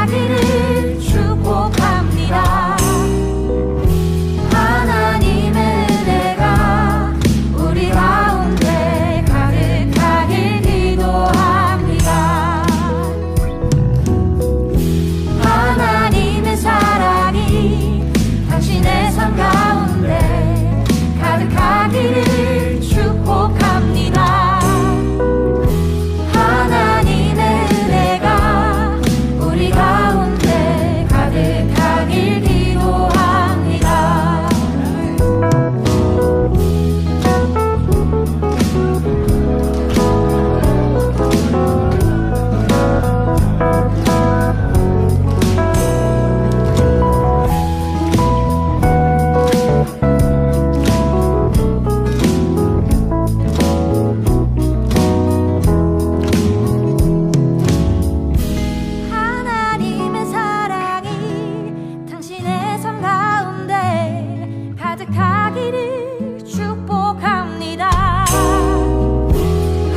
가득하기를 축복합니다. 하나님의 은혜가 우리 가운데 가득하길 기도합니다. 하나님의 사랑이 당신의 삶 가운데 가득하기를 축복합니다. 하나님의 은혜가 우리 가운데 가득하길 기도합니다. 하나님의 사랑이 당신의 삶 가운데 가득하기를 축복합니다.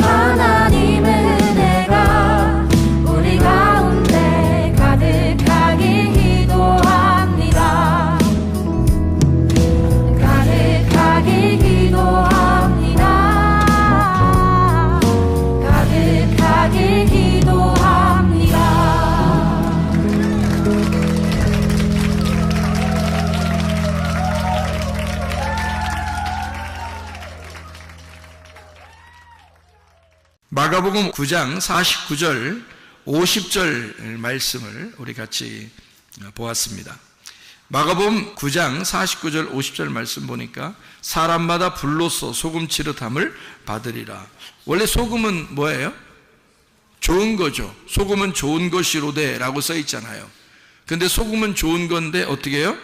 하나님의 은혜가 우리 가운데 가득하길 기도합니다. 가득하길 기도합니다. 가득하길 기도합니다. 마가복음 9장 49절 50절 말씀을 우리 같이 보았습니다. 마가복음 9장 49절 50절 말씀 보니까 사람마다 불로써 소금 치릇함을 받으리라. 원래 소금은 뭐예요? 좋은 거죠. 소금은 좋은 것이로되 라고 써 있잖아요. 근데 소금은 좋은 건데 어떻게 해요?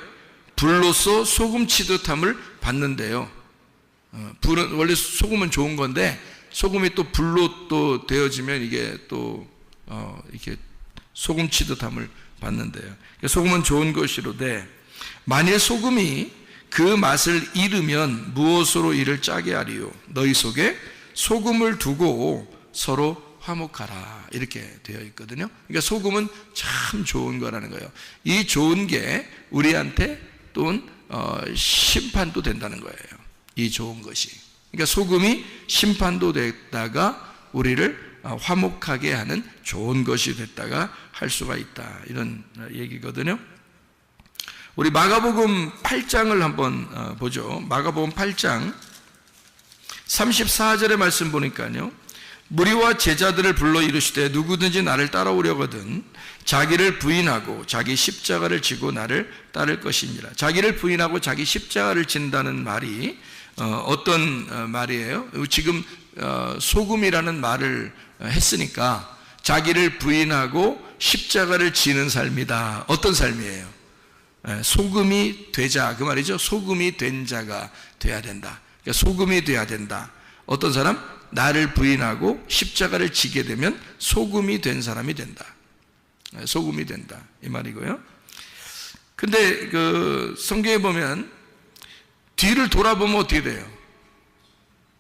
불로써 소금 치듯함을 받는데요. 불은 원래 소금은 좋은 건데 소금이 또 불로 또 되어지면 이게 또 이렇게 소금 치듯함을 받는데요. 소금은 좋은 것이로되 만일 소금이 그 맛을 잃으면 무엇으로 이를 짜게 하리요? 너희 속에 소금을 두고 서로 화목하라 이렇게 되어 있거든요. 그러니까 소금은 참 좋은 거라는 거예요. 이 좋은 게 우리한테 또는 심판도 된다는 거예요. 이 좋은 것이. 그러니까 소금이 심판도 됐다가 우리를 화목하게 하는 좋은 것이 됐다가 할 수가 있다 이런 얘기거든요. 우리 마가복음 8장을 한번 보죠. 마가복음 8장 34절의 말씀 보니까요, 무리와 제자들을 불러 이르시되 누구든지 나를 따라오려거든 자기를 부인하고 자기 십자가를 지고 나를 따를 것이니라. 자기를 부인하고 자기 십자가를 진다는 말이 어떤 말이에요? 지금 소금이라는 말을 했으니까 자기를 부인하고 십자가를 지는 삶이다. 어떤 삶이에요? 소금이 되자 그 말이죠. 소금이 된 자가 돼야 된다. 그러니까 소금이 돼야 된다. 어떤 사람? 나를 부인하고 십자가를 지게 되면 소금이 된 사람이 된다. 소금이 된다 이 말이고요. 근데 그 성경에 보면 뒤를 돌아보면 어떻게 돼요?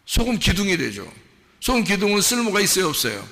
소금 기둥이 되죠. 소금 기둥은 쓸모가 있어요, 없어요?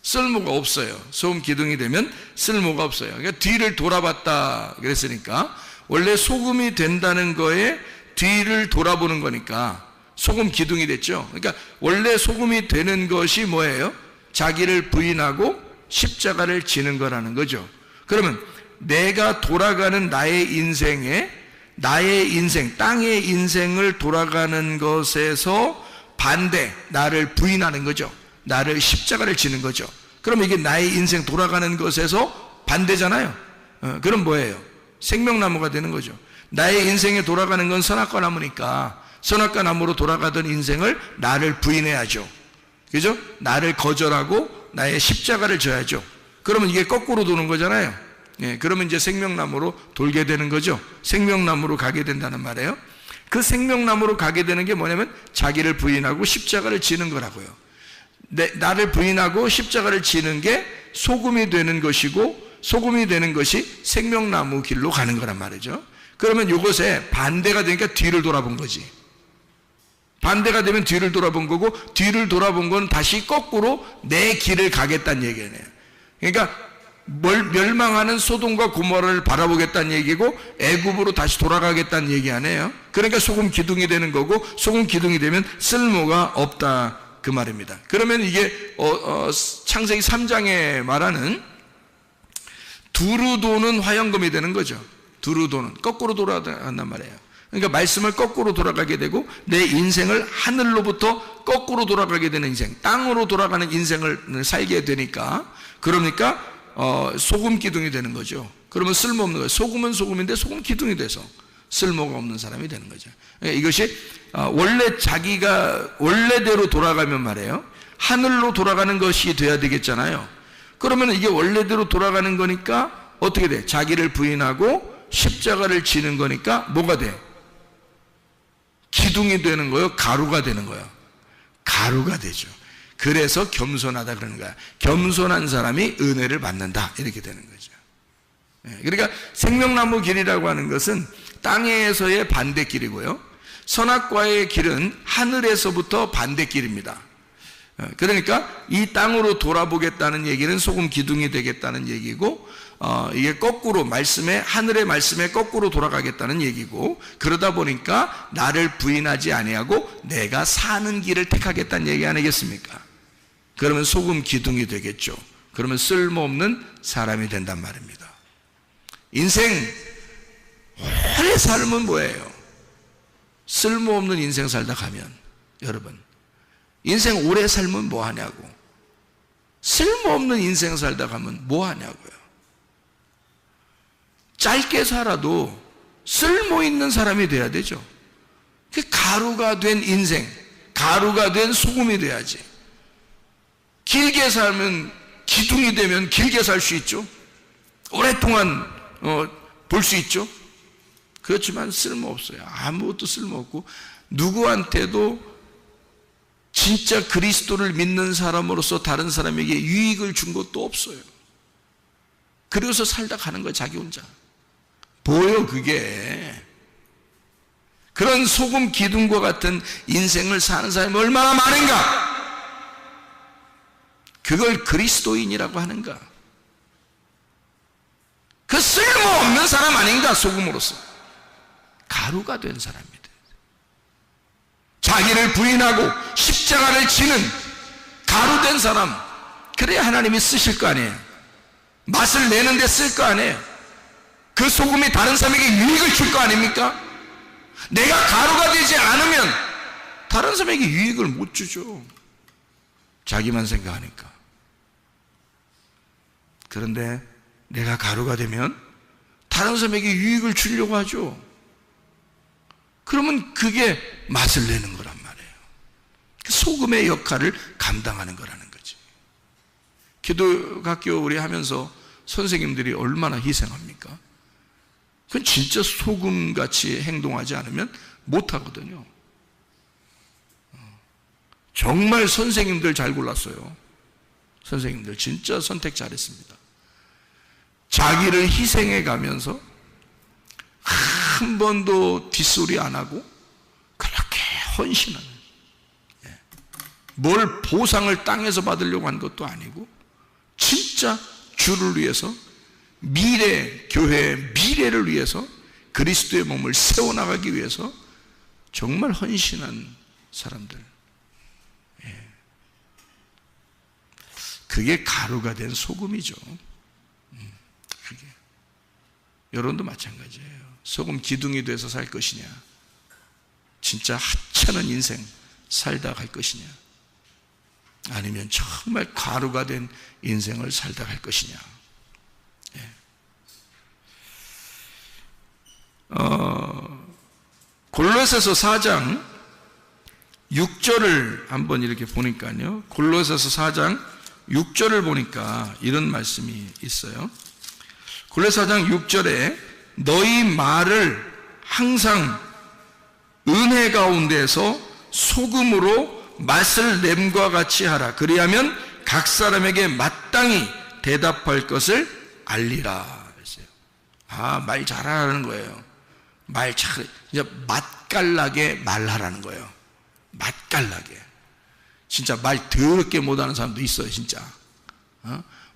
쓸모가 없어요. 소금 기둥이 되면 쓸모가 없어요. 그러니까 뒤를 돌아봤다 그랬으니까 원래 소금이 된다는 거에 뒤를 돌아보는 거니까 소금 기둥이 됐죠. 그러니까 원래 소금이 되는 것이 뭐예요? 자기를 부인하고 십자가를 지는 거라는 거죠. 그러면 내가 돌아가는 나의 인생에 나의 인생, 땅의 인생을 돌아가는 것에서 반대, 나를 부인하는 거죠. 나를 십자가를 지는 거죠. 그러면 이게 나의 인생 돌아가는 것에서 반대잖아요. 그럼 뭐예요? 생명나무가 되는 거죠. 나의 인생에 돌아가는 건 선악과 나무니까 선악과 나무로 돌아가던 인생을 나를 부인해야죠. 그죠? 나를 거절하고 나의 십자가를 져야죠. 그러면 이게 거꾸로 도는 거잖아요. 예, 그러면 이제 생명나무로 돌게 되는 거죠. 생명나무로 가게 된다는 말이에요. 그 생명나무로 가게 되는 게 뭐냐면 자기를 부인하고 십자가를 지는 거라고요. 나를 부인하고 십자가를 지는 게 소금이 되는 것이고 소금이 되는 것이 생명나무 길로 가는 거란 말이죠. 그러면 이것에 반대가 되니까 뒤를 돌아본 거지. 반대가 되면 뒤를 돌아본 거고, 뒤를 돌아본 건 다시 거꾸로 내 길을 가겠다는 얘기네요. 그러니까 멸망하는 소돔과 고모라를 바라보겠다는 얘기고 애굽으로 다시 돌아가겠다는 얘기 아니에요. 그러니까 소금 기둥이 되는 거고, 소금 기둥이 되면 쓸모가 없다 그 말입니다. 그러면 이게 창세기 3장에 말하는 두루 도는 화영금이 되는 거죠. 두루 도는, 거꾸로 돌아간단 말이에요. 그러니까 말씀을 거꾸로 돌아가게 되고 내 인생을 하늘로부터 거꾸로 돌아가게 되는 인생, 땅으로 돌아가는 인생을 살게 되니까, 그러니까 소금 기둥이 되는 거죠. 그러면 쓸모없는 거예요. 소금은 소금인데 소금 기둥이 돼서 쓸모가 없는 사람이 되는 거죠. 이것이 원래 자기가 원래대로 돌아가면 말이에요, 하늘로 돌아가는 것이 돼야 되겠잖아요. 그러면 이게 원래대로 돌아가는 거니까 어떻게 돼? 자기를 부인하고 십자가를 지는 거니까 뭐가 돼? 기둥이 되는 거예요? 가루가 되는 거예요? 가루가 되죠. 그래서 겸손하다 그러는 거야. 겸손한 사람이 은혜를 받는다, 이렇게 되는 거죠. 그러니까 생명나무 길이라고 하는 것은 땅에서의 반대길이고요, 선악과의 길은 하늘에서부터 반대길입니다. 그러니까 이 땅으로 돌아보겠다는 얘기는 소금 기둥이 되겠다는 얘기고, 이게 거꾸로 하늘의 말씀에 거꾸로 돌아가겠다는 얘기고, 그러다 보니까 나를 부인하지 아니하고 내가 사는 길을 택하겠다는 얘기 아니겠습니까? 그러면 소금 기둥이 되겠죠. 그러면 쓸모없는 사람이 된단 말입니다. 인생 오래 살면 뭐예요? 쓸모없는 인생 살다 가면, 여러분, 인생 오래 살면 뭐 하냐고. 쓸모없는 인생 살다 가면 뭐 하냐고요. 짧게 살아도 쓸모 있는 사람이 돼야 되죠. 그 가루가 된 인생, 가루가 된 소금이 돼야지. 길게 살면, 기둥이 되면 길게 살 수 있죠. 오랫동안 볼 수 있죠. 그렇지만 쓸모없어요. 아무것도 쓸모없고, 누구한테도 진짜 그리스도를 믿는 사람으로서 다른 사람에게 유익을 준 것도 없어요. 그래서 살다 가는 거예요, 자기 혼자. 뭐예요 그게? 그런 소금 기둥과 같은 인생을 사는 사람이 얼마나 많은가? 그걸 그리스도인이라고 하는가? 그 쓸모없는 사람 아닌가? 소금으로서 가루가 된 사람입니다. 자기를 부인하고 십자가를 지는 가루된 사람, 그래야 하나님이 쓰실 거 아니에요. 맛을 내는데 쓸 거 아니에요. 그 소금이 다른 사람에게 유익을 줄 거 아닙니까? 내가 가루가 되지 않으면 다른 사람에게 유익을 못 주죠. 자기만 생각하니까. 그런데 내가 가루가 되면 다른 사람에게 유익을 주려고 하죠. 그러면 그게 맛을 내는 거란 말이에요. 소금의 역할을 감당하는 거라는 거지. 기독학교 우리 하면서 선생님들이 얼마나 희생합니까? 그건 진짜 소금같이 행동하지 않으면 못하거든요. 정말 선생님들 잘 골랐어요. 선생님들 진짜 선택 잘했습니다. 자기를 희생해 가면서 한 번도 뒷소리 안 하고 그렇게 헌신하는, 뭘 보상을 땅에서 받으려고 한 것도 아니고 진짜 주를 위해서, 교회의 미래를 위해서, 그리스도의 몸을 세워나가기 위해서 정말 헌신한 사람들. 그게 가루가 된 소금이죠. 그게. 여러분도 마찬가지예요. 소금 기둥이 돼서 살 것이냐, 진짜 하찮은 인생 살다 갈 것이냐, 아니면 정말 가루가 된 인생을 살다 갈 것이냐. 골로새서 4장 6절을 한번 이렇게 보니까요, 골로새서 4장 6절을 보니까 이런 말씀이 있어요. 골로새 4장 6절에 너희 말을 항상 은혜 가운데서 소금으로 맛을 냄과 같이 하라. 그리하면 각 사람에게 마땅히 대답할 것을 알리라. 말 잘하라는 거예요. 이제 맛깔나게 말하라는 거예요. 맛깔나게. 진짜 말 더럽게 못하는 사람도 있어요, 진짜.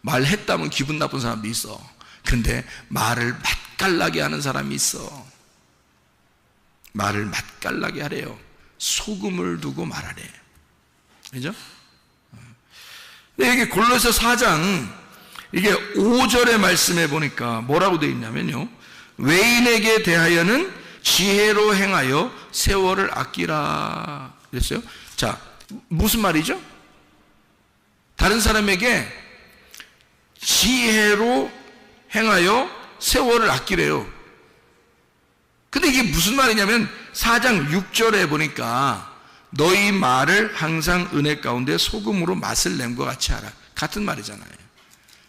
말했다면 기분 나쁜 사람도 있어. 근데 말을 맛깔나게 하는 사람이 있어. 말을 맛깔나게 하래요. 소금을 두고 말하래. 그죠? 근데 이게 골로새 4장 이게 5절의 말씀에 보니까 뭐라고 되어 있냐면요, 외인에게 대하여는 지혜로 행하여 세월을 아끼라 그랬어요. 자, 무슨 말이죠? 다른 사람에게 지혜로 행하여 세월을 아끼래요. 근데 이게 무슨 말이냐면 4장 6절에 보니까 너희 말을 항상 은혜 가운데 소금으로 맛을 낸 것 같이 하라. 같은 말이잖아요.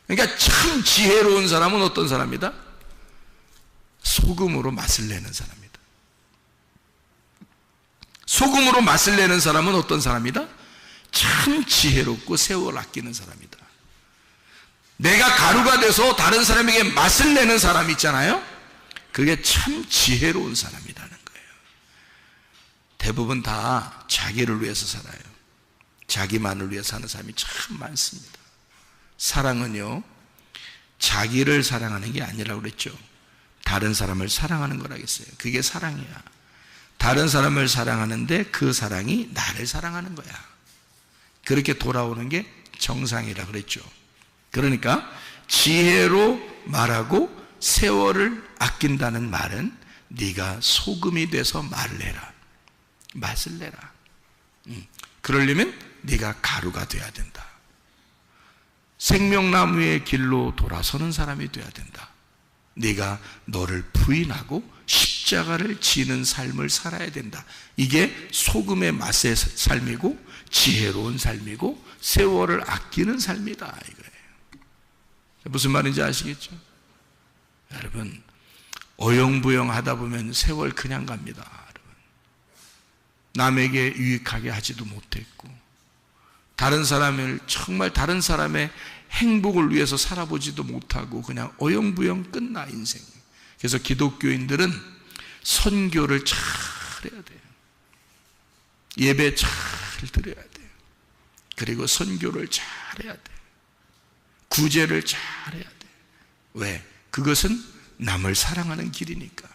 그러니까 참 지혜로운 사람은 어떤 사람이다? 소금으로 맛을 내는 사람이다. 소금으로 맛을 내는 사람은 어떤 사람이다? 참 지혜롭고 세월 아끼는 사람이다. 내가 가루가 돼서 다른 사람에게 맛을 내는 사람 있잖아요. 그게 참 지혜로운 사람이라는 거예요. 대부분 다 자기를 위해서 살아요. 자기만을 위해서 사는 사람이 참 많습니다. 사랑은요, 자기를 사랑하는 게 아니라고 그랬죠. 다른 사람을 사랑하는 거라겠어요. 그게 사랑이야. 다른 사람을 사랑하는데 그 사랑이 나를 사랑하는 거야. 그렇게 돌아오는 게 정상이라 그랬죠. 그러니까 지혜로 말하고 세월을 아낀다는 말은 네가 소금이 돼서 말을 해라. 맛을 내라. 그러려면 네가 가루가 돼야 된다. 생명나무의 길로 돌아서는 사람이 돼야 된다. 네가 너를 부인하고 십자가를 지는 삶을 살아야 된다. 이게 소금의 맛의 삶이고 지혜로운 삶이고 세월을 아끼는 삶이다 이거예요. 무슨 말인지 아시겠죠? 여러분, 어영부영 하다 보면 세월 그냥 갑니다. 여러분, 남에게 유익하게 하지도 못했고 다른 사람을 정말 다른 사람의 행복을 위해서 살아보지도 못하고 그냥 어영부영 끝나 인생. 그래서 기독교인들은 선교를 잘 해야 돼요. 예배 잘 드려야 돼요. 그리고 선교를 잘 해야 돼요. 구제를 잘 해야 돼요. 왜? 그것은 남을 사랑하는 길이니까.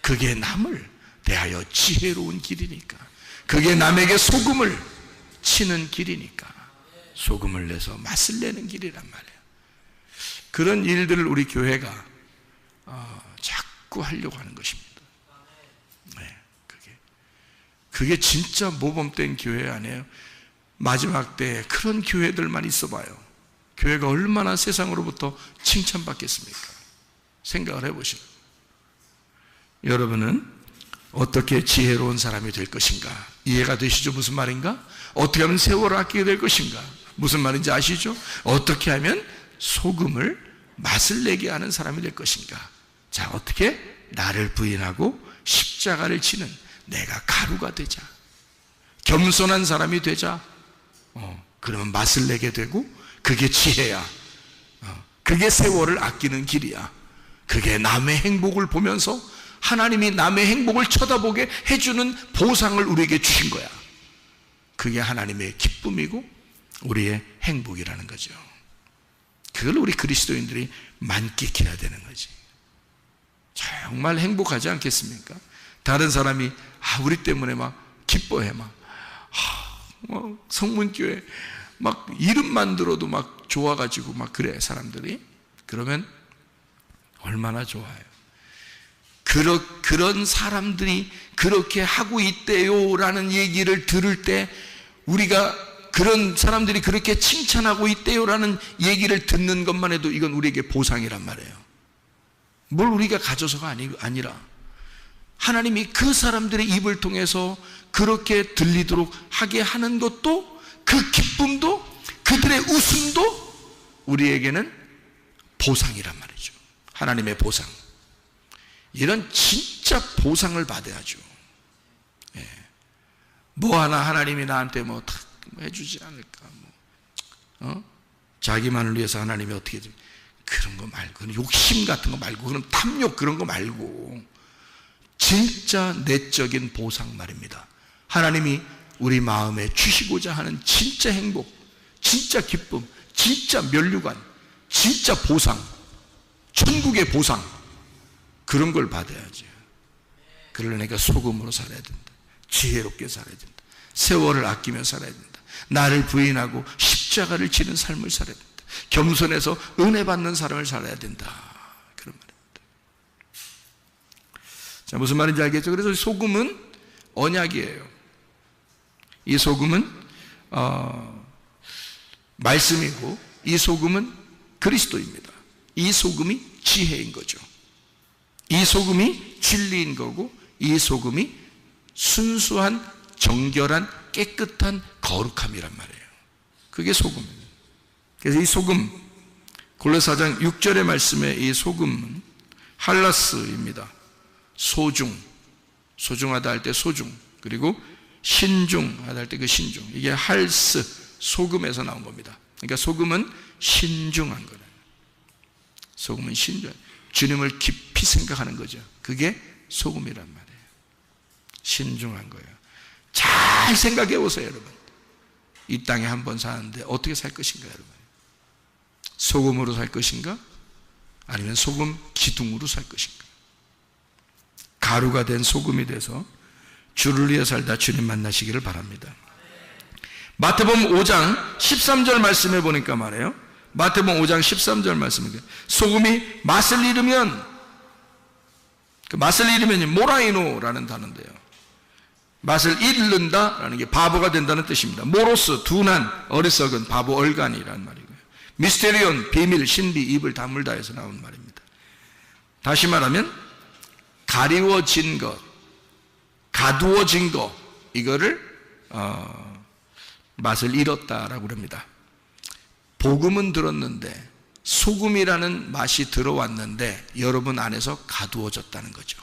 그게 남을 대하여 지혜로운 길이니까. 그게 남에게 소금을 치는 길이니까. 소금을 내서 맛을 내는 길이란 말이에요. 그런 일들을 우리 교회가 자꾸 하려고 하는 것입니다. 네, 그게 진짜 모범된 교회 아니에요? 마지막 때 그런 교회들만 있어봐요. 교회가 얼마나 세상으로부터 칭찬받겠습니까? 생각을 해보시라고. 여러분은 어떻게 지혜로운 사람이 될 것인가? 이해가 되시죠? 무슨 말인가? 어떻게 하면 세월을 아끼게 될 것인가? 무슨 말인지 아시죠? 어떻게 하면 소금을 맛을 내게 하는 사람이 될 것인가? 자, 어떻게? 나를 부인하고 십자가를 지는 내가 가루가 되자. 겸손한 사람이 되자. 그러면 맛을 내게 되고 그게 지혜야. 그게 세월을 아끼는 길이야. 그게 남의 행복을 보면서 하나님이 남의 행복을 쳐다보게 해주는 보상을 우리에게 주신 거야. 그게 하나님의 기쁨이고 우리의 행복이라는 거죠. 그걸 우리 그리스도인들이 만끽해야 되는 거지. 정말 행복하지 않겠습니까? 다른 사람이 우리 때문에 막 기뻐해. 막 성문교회 막 이름만 들어도 막 좋아가지고 막 그래 사람들이. 그러면 얼마나 좋아요. 그런 사람들이 그렇게 하고 있대요라는 얘기를 들을 때 우리가 그런 사람들이 그렇게 칭찬하고 있대요라는 얘기를 듣는 것만 해도 이건 우리에게 보상이란 말이에요. 뭘 우리가 가져서가 아니라 하나님이 그 사람들의 입을 통해서 그렇게 들리도록 하게 하는 것도, 그 기쁨도, 그들의 웃음도 우리에게는 보상이란 말이죠. 하나님의 보상. 이런 진짜 보상을 받아야죠. 예. 뭐 하나 하나님이 나한테 뭐 해주지 않을까. 자기만을 위해서 하나님이 어떻게 좀 그런 거 말고, 욕심 같은 거 말고, 그런 탐욕 그런 거 말고, 진짜 내적인 보상 말입니다. 하나님이 우리 마음에 주시고자 하는 진짜 행복, 진짜 기쁨, 진짜 면류관, 진짜 보상, 천국의 보상, 그런 걸 받아야죠. 그러니까 소금으로 살아야 된다. 지혜롭게 살아야 된다. 세월을 아끼며 살아야 된다. 나를 부인하고 십자가를 지는 삶을 살아야 된다. 겸손해서 은혜 받는 삶을 살아야 된다. 그런 말입니다. 자, 무슨 말인지 알겠죠? 그래서 소금은 언약이에요. 이 소금은 말씀이고, 이 소금은 그리스도입니다. 이 소금이 지혜인 거죠. 이 소금이 진리인 거고, 이 소금이 순수한 정결한 깨끗한 거룩함이란 말이에요. 그게 소금입니다. 그래서 이 소금, 골로새 4장 6절의 말씀에 이 소금은 할라스입니다. 소중, 소중하다 할 때 소중, 그리고 신중하다 할 때 그 신중, 이게 할스, 소금에서 나온 겁니다. 그러니까 소금은 신중한 거예요. 소금은 신중한, 주님을 깊이 생각하는 거죠. 그게 소금이란 말이에요. 신중한 거예요. 잘 생각해 보세요, 여러분. 이 땅에 한 번 사는데 어떻게 살 것인가, 여러분? 소금으로 살 것인가? 아니면 소금 기둥으로 살 것인가? 가루가 된 소금이 돼서 주를 위해 살다 주님 만나시기를 바랍니다. 마태복음 5장 13절 말씀해 보니까 말이에요. 마태복음 5장 13절 말씀입니다. 소금이 맛을 잃으면, 그 맛을 잃으면이 모라이노라는 단어인데요. 맛을 잃는다라는 게 바보가 된다는 뜻입니다. 모로스, 둔한, 어리석은, 바보, 얼간이라는 말이고요. 미스테리온, 비밀, 신비, 입을 다물다 해서 나온 말입니다. 다시 말하면 가리워진 것, 가두어진 것, 이거를 맛을 잃었다라고 합니다. 복음은 들었는데 소금이라는 맛이 들어왔는데 여러분 안에서 가두어졌다는 거죠.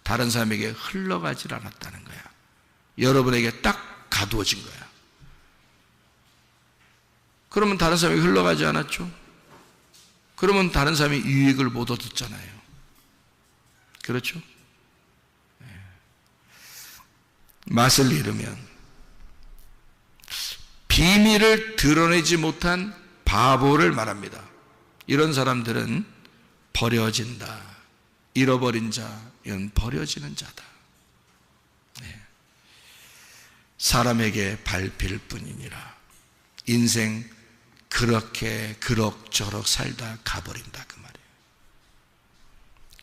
다른 사람에게 흘러가질 않았다는 거야. 여러분에게 딱 가두어진 거야. 그러면 다른 사람에게 흘러가지 않았죠? 그러면 다른 사람이 유익을 못 얻었잖아요. 그렇죠? 맛을 잃으면, 비밀을 드러내지 못한 바보를 말합니다. 이런 사람들은 버려진다. 잃어버린 자, 이건 버려지는 자다. 사람에게 밟힐 뿐이니라. 인생 그렇게 그럭저럭 살다 가버린다, 그 말이에요.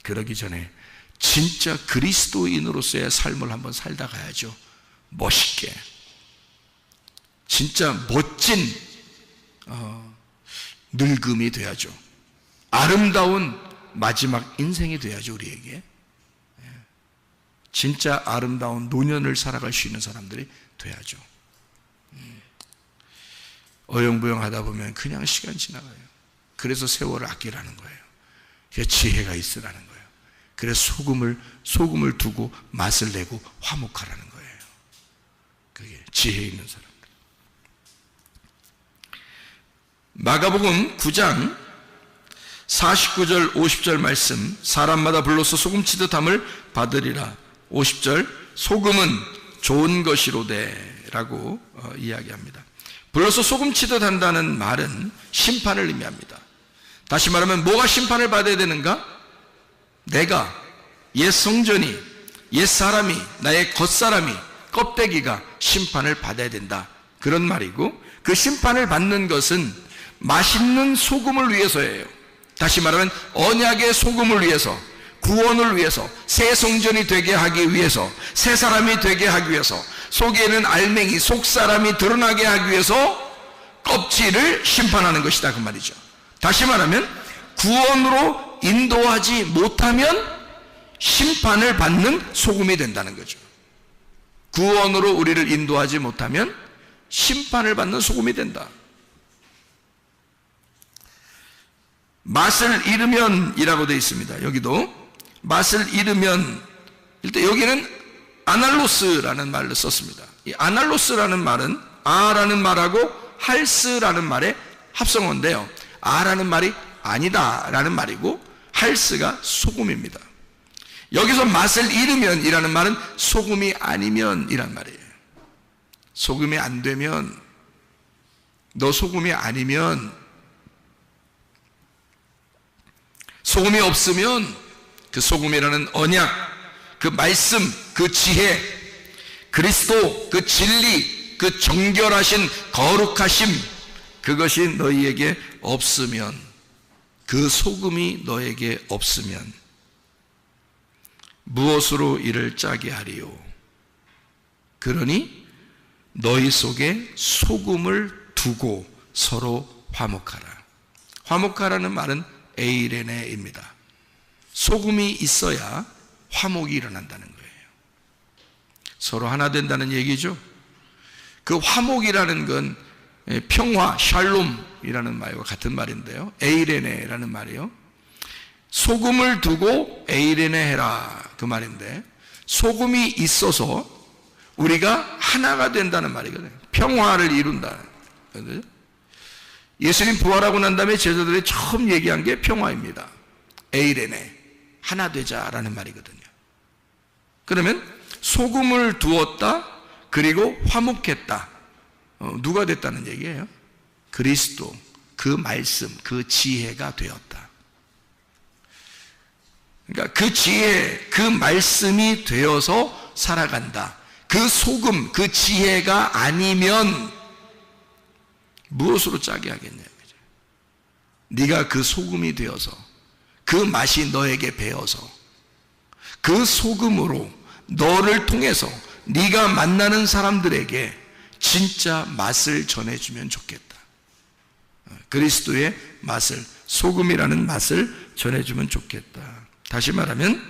그러기 전에 진짜 그리스도인으로서의 삶을 한번 살다 가야죠. 멋있게, 진짜 멋진 늙음이 돼야죠. 아름다운 마지막 인생이 돼야죠, 우리에게. 진짜 아름다운 노년을 살아갈 수 있는 사람들이 돼야죠. 어영부영 하다 보면 그냥 시간 지나가요. 그래서 세월을 아끼라는 거예요. 그게 지혜가 있으라는 거예요. 그래서 소금을 두고 맛을 내고 화목하라는 거예요. 그게 지혜 있는 사람들. 마가복음 9장 49절 50절 말씀, 사람마다 불로서 소금치듯 함을 받으리라. 50절, 소금은 좋은 것이로되 라고 이야기합니다. 불로서 소금치듯 한다는 말은 심판을 의미합니다. 다시 말하면 뭐가 심판을 받아야 되는가? 내가, 옛 성전이, 옛 사람이, 나의 겉사람이, 껍데기가 심판을 받아야 된다, 그런 말이고, 그 심판을 받는 것은 맛있는 소금을 위해서예요. 다시 말하면 언약의 소금을 위해서, 구원을 위해서, 새 성전이 되게 하기 위해서, 새 사람이 되게 하기 위해서, 속에는 알맹이, 속사람이 드러나게 하기 위해서 껍질을 심판하는 것이다, 그 말이죠. 다시 말하면 구원으로 인도하지 못하면 심판을 받는 소금이 된다는 거죠. 구원으로 우리를 인도하지 못하면 심판을 받는 소금이 된다. 맛을 잃으면 이라고 되어 있습니다. 여기도 맛을 잃으면, 일단 여기는 아날로스라는 말을 썼습니다. 이 아날로스라는 말은 아라는 말하고 할스라는 말의 합성어인데요, 아라는 말이 아니다 라는 말이고 할스가 소금입니다. 여기서 맛을 잃으면 이라는 말은 소금이 아니면 이란 말이에요. 소금이 안 되면 너 소금이 아니면, 소금이 없으면 그 소금이라는 언약, 그 말씀, 그 지혜, 그리스도, 그 진리, 그 정결하신 거룩하심, 그것이 너희에게 없으면, 그 소금이 너에게 없으면 무엇으로 이를 짜게 하리요? 그러니 너희 속에 소금을 두고 서로 화목하라. 화목하라는 말은 에이레네입니다. 소금이 있어야 화목이 일어난다는 거예요. 서로 하나 된다는 얘기죠. 그 화목이라는 건 평화, 샬롬이라는 말과 같은 말인데요. 에이레네라는 말이요. 소금을 두고 에이레네 해라, 그 말인데, 소금이 있어서 우리가 하나가 된다는 말이거든요. 평화를 이룬다. 예수님 부활하고 난 다음에 제자들이 처음 얘기한 게 평화입니다. 에이레네, 하나 되자라는 말이거든요. 그러면 소금을 두었다, 그리고 화목했다. 누가 됐다는 얘기예요? 그리스도, 그 말씀, 그 지혜가 되었다. 그러니까 그 지혜, 그 말씀이 되어서 살아간다. 그 소금, 그 지혜가 아니면 무엇으로 짜게 하겠냐고요. 네가 그 소금이 되어서, 그 맛이 너에게 배어서, 그 소금으로 너를 통해서 네가 만나는 사람들에게 진짜 맛을 전해주면 좋겠다. 그리스도의 맛을, 소금이라는 맛을 전해주면 좋겠다. 다시 말하면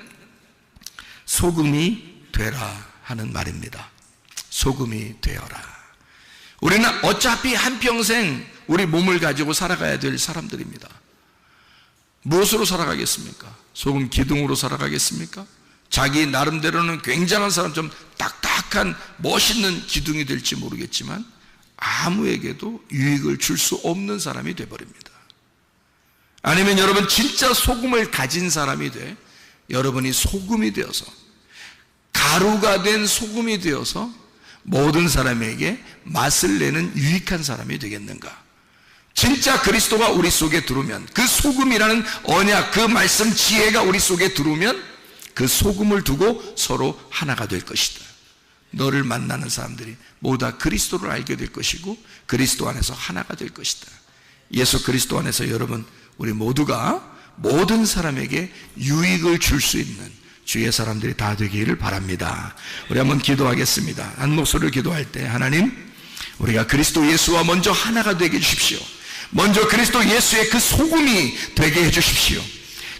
소금이 되라 하는 말입니다. 소금이 되어라. 우리는 어차피 한평생 우리 몸을 가지고 살아가야 될 사람들입니다. 무엇으로 살아가겠습니까? 소금 기둥으로 살아가겠습니까? 자기 나름대로는 굉장한 사람, 좀 딱딱한 멋있는 기둥이 될지 모르겠지만 아무에게도 유익을 줄 수 없는 사람이 되어버립니다. 아니면 여러분 진짜 소금을 가진 사람이 돼, 여러분이 소금이 되어서, 가루가 된 소금이 되어서 모든 사람에게 맛을 내는 유익한 사람이 되겠는가? 진짜 그리스도가 우리 속에 들어오면, 그 소금이라는 언약, 그 말씀 지혜가 우리 속에 들어오면 그 소금을 두고 서로 하나가 될 것이다. 너를 만나는 사람들이 모두 다 그리스도를 알게 될 것이고 그리스도 안에서 하나가 될 것이다. 예수 그리스도 안에서 여러분, 우리 모두가 모든 사람에게 유익을 줄 수 있는 주의 사람들이 다 되기를 바랍니다. 우리 한번 기도하겠습니다. 한 목소리를 기도할 때, 하나님, 우리가 그리스도 예수와 먼저 하나가 되게 해주십시오. 먼저 그리스도 예수의 그 소금이 되게 해주십시오.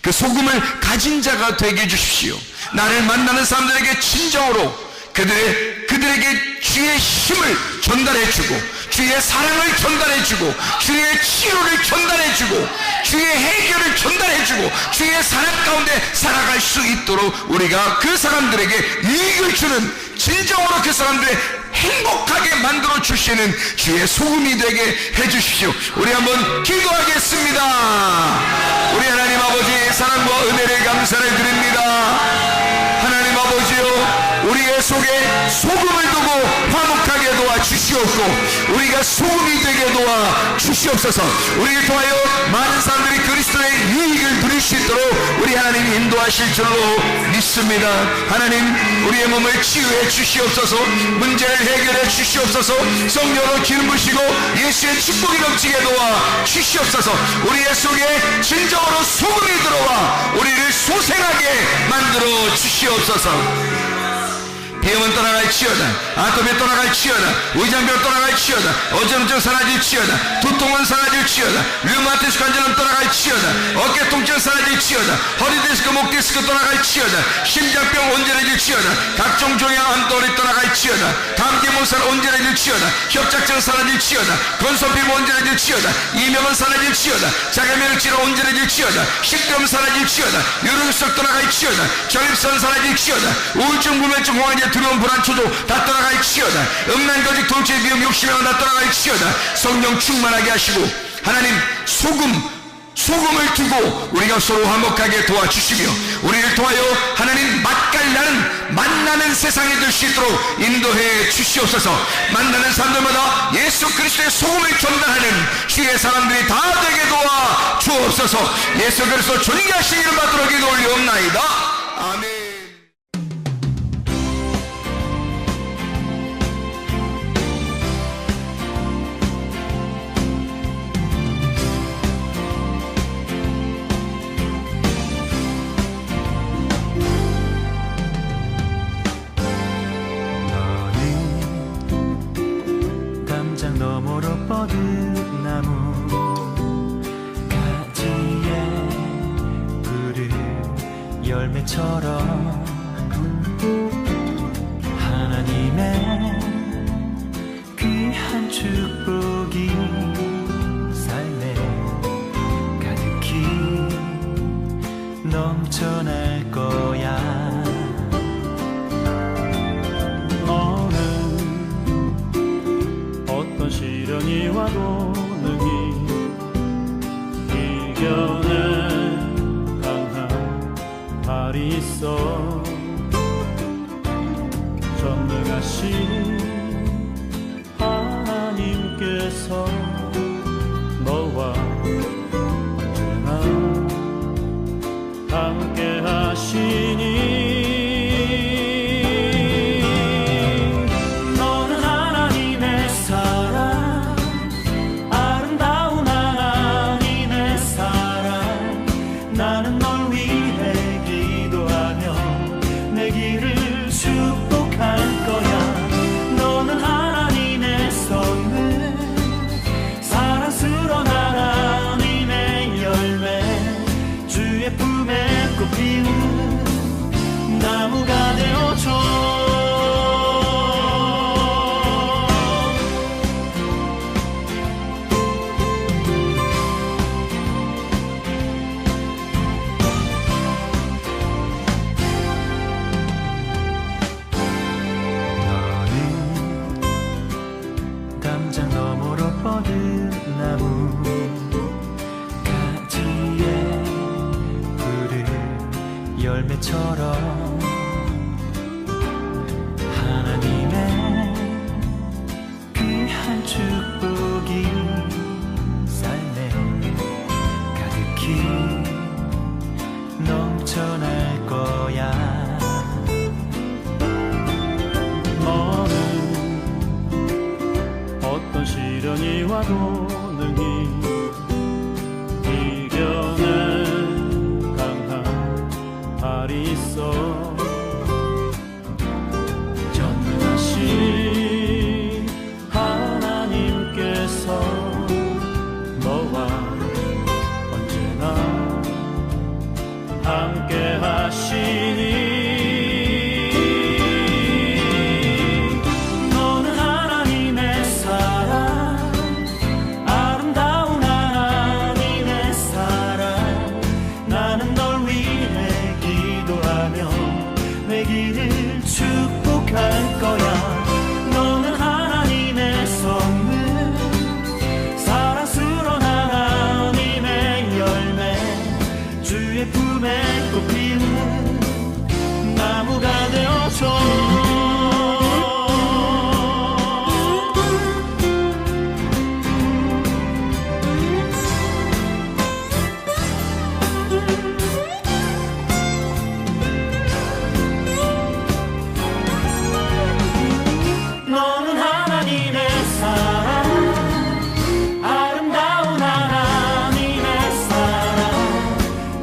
그 소금을 가진 자가 되게 해주십시오. 나를 만나는 사람들에게 진정으로 그들에게 주의 힘을 전달해주고, 주의 사랑을 전달해주고, 주의 치료를 전달해주고, 주의 해결을 전달해주고, 주의 사랑 가운데 살아갈 수 있도록 우리가 그 사람들에게 유익을 주는, 진정으로 그 사람들의 행복하게 만들어 주시는 주의 소금이 되게 해주십시오. 우리 한번 기도하겠습니다. 우리 하나님 아버지의 사랑과 은혜를 감사를 드립니다. 하나님 아버지요, 우리의 속에 소금을 두고 화목하게 도와 주시옵고, 우리가 소금이 되게 도와 주시옵소서. 우리를 통하여 많은 사람들이 그리스도의 유익을 누릴 수 있도록 우리 하나님이 인도하실 줄로 믿습니다. 하나님, 우리의 몸을 치유해 주시옵소서. 문제를 해결해 주시옵소서. 성령으로 기름 부시고 예수의 축복이 넘치게 도와 주시옵소서. 우리의 속에 진정으로 소금이 들어와 우리를 소생하게 만들어 주시옵소서. 비염은 떠나갈지어다, 아토피 떠나갈지어다, 의장병 떠나갈지어다, 어지럼증 사라질지어다, 두통은 사라질지어다, 류마티스 관절은 떠나갈지어다, 어깨 통증 사라질지어다, 허리 디스크, 목 디스크 떠나갈지어다, 심장병 온전해질지어다, 각종 종양 암돌이 떠나갈지어다, 감기 몸살 온전해질지어다, 협착증 사라질지어다, 건선피부 온전해질지어다, 이명은 사라질지어다, 자가면역질환 온전해질지어다, 식도염 사라질지어다, 유름석 떠나갈지어다, 전립선 사라질지어다, 우울증, 불면증, 공황제, 두려움, 불안, 초조 다 떠나갈지어다, 음란거짓, 돌체, 비움, 욕심이 다 떠나갈지어다. 성령 충만하게 하시고, 하나님, 소금, 소금을 두고 우리가 서로 화목하게 도와주시며 우리를 도와여 하나님 맛깔나는 만나는 세상이 될 수 있도록 인도해 주시옵소서. 만나는 사람들마다 예수 그리스도의 소금을 전달하는 주의 사람들이 다 되게 도와 주옵소서. 예수 그리스도 존귀하신 이름 받도록 기도 올리옵나이다. 아멘. 너머로 뻗은 나무 가지에 푸른 열매처럼 하나님의 귀한 축복이 삶에 가득히 넘쳐날 거야. 시련이 와도 능히 이겨낸 강한 발이 있어. 전능하신 하나님께서 너와 언제나 함께 하시니 나무가 되어줘. 너는 담장 너머로 뻗은 나무 가지에 푸른 열매처럼 축복이 삶에 가득히 넘쳐날 거야. 너는 어떤 시련이 와도 능히 이겨낸 강한 발이 있어. 전능하신 하나님께서 너와 언제나 함께 하시니 너는 하나님의 사랑, 아름다운 하나님의 사랑. 나는 널 위해 기도하며 내 길을 축복할 거야. 너는 하나님의 선물, 사랑스러운 하나님의 열매, 주의 품에 꽃피는 나무가 되어줘. 너는 하나님의 사랑, 아름다운 하나님의 사랑.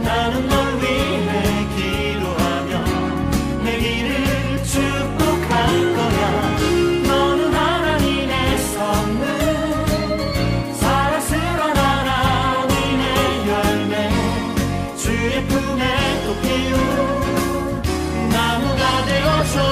나는 널 위해 기도하며 내 길을 축복할 거야. 너는 하나님의 선물, 사랑스러운 하나님의 열매, 주의 품에 꽃피운 나무가 되어줘.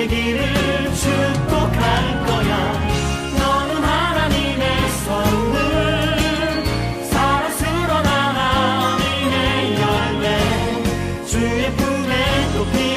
길을 축복할 거야. 너는 하나님의 선물, 사랑스러운 하나님의 열 주의 품에 또 피운